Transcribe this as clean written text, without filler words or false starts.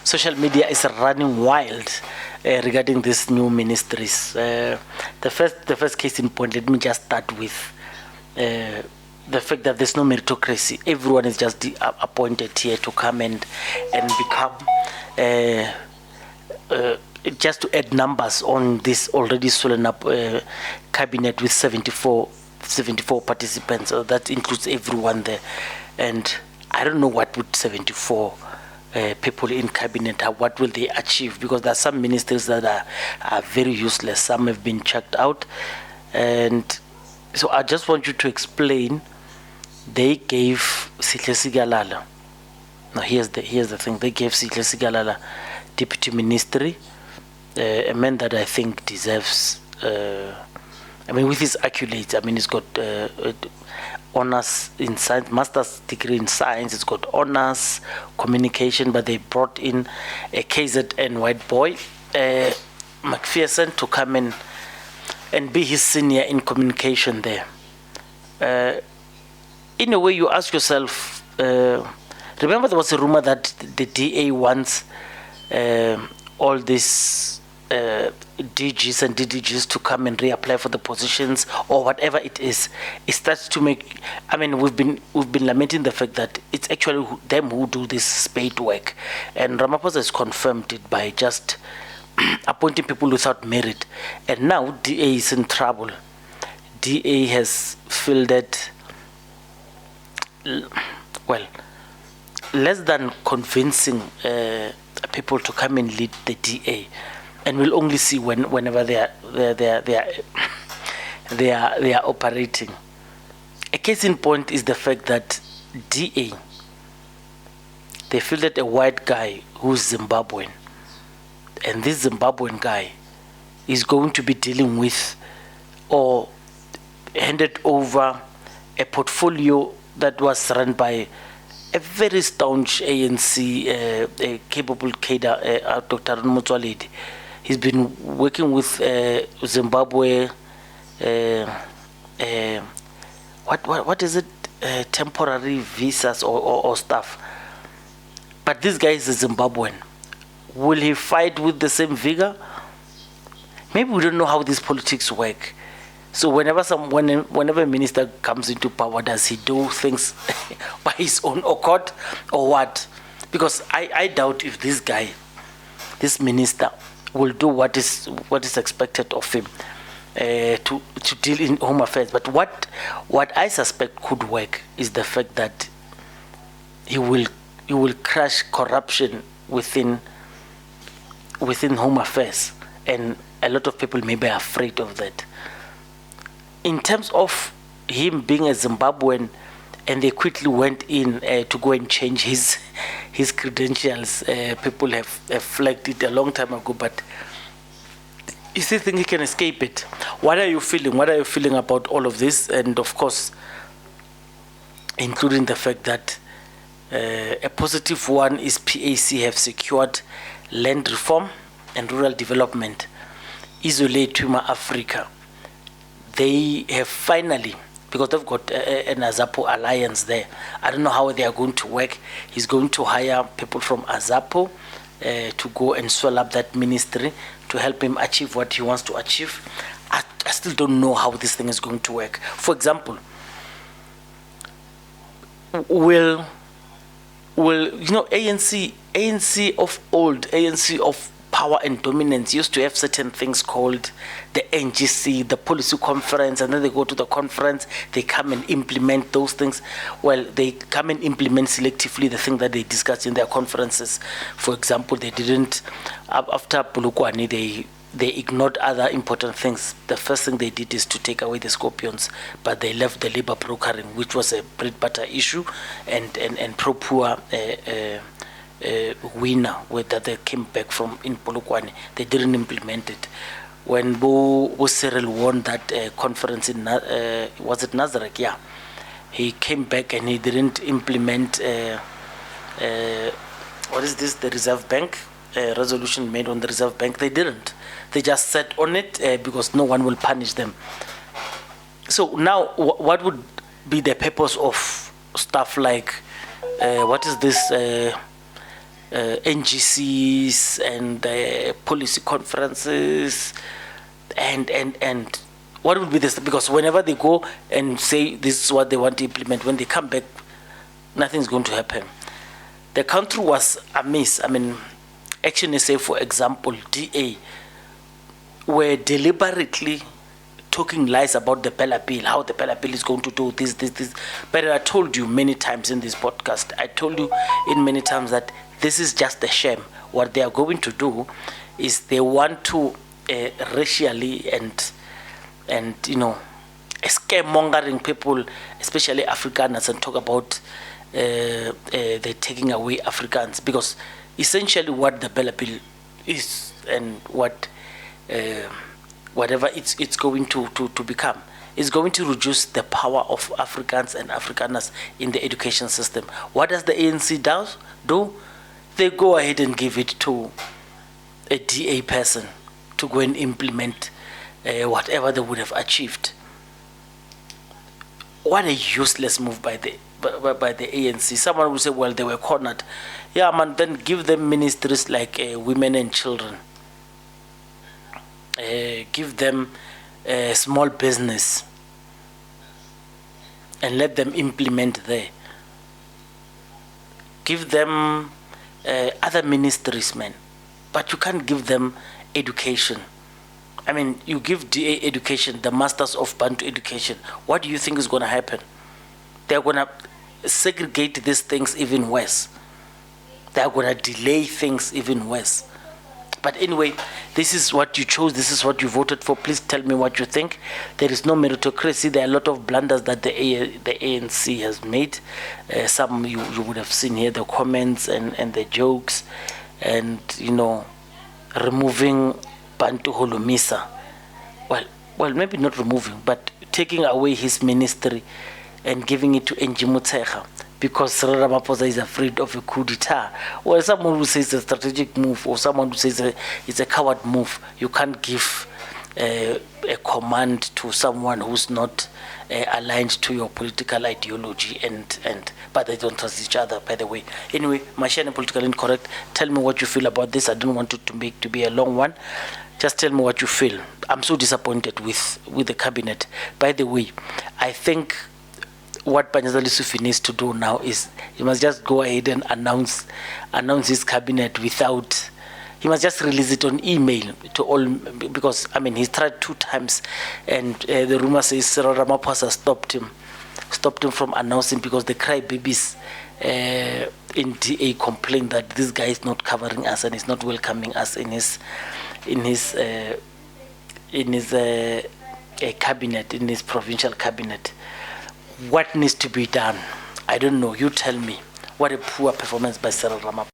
social media is running wild regarding these new ministries. The first case in point, let me just start with the fact that there's no meritocracy. Everyone is just appointed here to come and become just to add numbers on this already swollen up cabinet with 74 participants. So that includes everyone there. And I don't know what would 74 people in cabinet, what will they achieve? Because there are some ministers that are very useless. Some have been chucked out. And so I just want you to explain. They gave Sihle Sigalala. Now here's the thing. They gave Sihle Sigalala deputy ministry, a man that I think deserves. With his accolades, he's got honors in science, master's degree in science. He's got honors communication, but they brought in a KZN white boy, McPherson, to come in and be his senior in communication there. In a way, you ask yourself, remember there was a rumor that the DA wants all these DGs and DDGs to come and reapply for the positions or whatever it is. It starts to make, we've been lamenting the fact that it's actually them who do this spade work. And Ramaphosa has confirmed it by just appointing people without merit. And now DA is in trouble. DA has fielded, less than convincing people to come and lead the DA, and we'll only see whenever they are operating. A case in point is the fact that DA, they fielded a white guy who's Zimbabwean, and this Zimbabwean guy is going to be dealing with or handed over a portfolio that was run by a very staunch ANC capable cadre, Dr. Motsoaledi. He's been working with Zimbabwe. What is it? Temporary visas or stuff. But this guy is a Zimbabwean. Will he fight with the same vigor? Maybe we don't know how these politics work. So whenever a minister comes into power, does he do things by his own accord or what? Because I doubt if this guy, this minister, will do what is expected of him to deal in home affairs. But what I suspect could work is the fact that he will crush corruption within home affairs, and a lot of people may be afraid of that. In terms of him being a Zimbabwean, and they quickly went in to go and change his credentials. People have flagged it a long time ago, but you still think he can escape it? What are you feeling? What are you feeling about all of this? And of course, including the fact that a positive one is PAC have secured land reform and rural development. Isolate Tuma Africa. They have finally, because they've got an Azapo alliance there. I don't know how they are going to work. He's going to hire people from Azapo to go and swell up that ministry to help him achieve what he wants to achieve. I still don't know how this thing is going to work. For example, will ANC of old, ANC of power and dominance used to have certain things called the NGC, the policy conference, and then they go to the conference, they come and implement those things. Well, they come and implement selectively the thing that they discussed in their conferences. For example, they didn't, after Polokwane, they ignored other important things. The first thing they did is to take away the scorpions, but they left the labor brokering, which was a bread butter issue, and pro-poor winner that they came back from in Polokwane. They didn't implement it. When Bo Cyril won that conference in, was it Nazareth? Yeah. He came back and he didn't implement, what is this, the Reserve Bank? Resolution made on the Reserve Bank. They didn't. They just sat on it because no one will punish them. So now, what would be the purpose of stuff like, what is this, NGCs and policy conferences, and what would be this? Because whenever they go and say this is what they want to implement, when they come back, nothing's going to happen. The country was amiss. I mean, Action SA, for example, DA, were deliberately talking lies about the Bella Bill, how the Bella Bill is going to do this. But I told you many times in this podcast, I told you in many times that this is just a shame. What they are going to do is they want to racially and scaremongering people, especially Afrikaners, and talk about they're taking away Africans, because essentially what the Bella Bill is and what whatever it's going to become is going to reduce the power of Africans and Afrikaners in the education system. What does the ANC do? They go ahead and give it to a DA person to go and implement whatever they would have achieved. What a useless move by the ANC. Someone will say, well, they were cornered. Yeah, man, then give them ministries like women and children. Give them small business and let them implement there. Give them other ministries, man. But you can't give them education. I mean, you give DA education, the Masters of Bantu education. What do you think is going to happen? They're going to segregate these things even worse. They're going to delay things even worse. But anyway, this is what you chose. This is what you voted for. Please tell me what you think. There is no meritocracy. There are a lot of blunders that the ANC has made. Some you would have seen here, the comments and the jokes, and removing Bantu Holomisa. Well, maybe not removing, but taking away his ministry and giving it to NG Motshekga, because Cyril Ramaphosa is afraid of a coup d'etat. Well, someone who says a strategic move, or someone who says it's a coward move, you can't give a command to someone who's not aligned to your political ideology, but they don't trust each other, by the way. Anyway, Mashane Politically Incorrect, tell me what you feel about this. I don't want it to be a long one. Just tell me what you feel. I'm so disappointed with the cabinet. By the way, I think what Panyaza Lesufi needs to do now is he must just go ahead and announce his cabinet without. He must just release it on email to all, because I mean he's tried 2 times, and the rumor says Cyril Ramaphosa stopped him from announcing, because the crybabies in DA complained that this guy is not covering us and is not welcoming us in his cabinet, in his provincial cabinet. What needs to be done? I don't know. You tell me. What a poor performance by Cyril Ramaphosa.